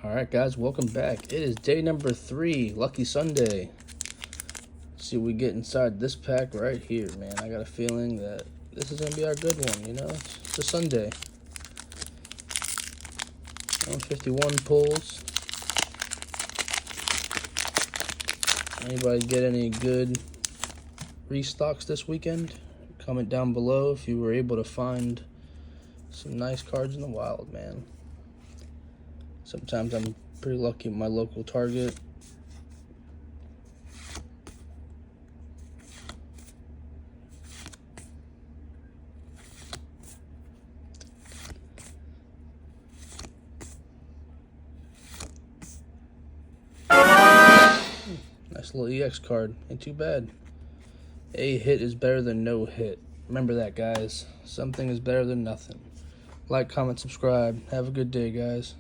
Alright guys, welcome back. It is day number 3, Lucky Sunday. Let's see what we get inside this pack right here, man. I got a feeling that this is going to be our good one, you know? It's a Sunday. 151 pulls. Anybody get any good restocks this weekend? Comment down below if you were able to find some nice cards in the wild, man. Sometimes I'm pretty lucky at my local Target. Nice little EX card. Ain't too bad. A hit is better than no hit. Remember that, guys. Something is better than nothing. Like, comment, subscribe. Have a good day, guys.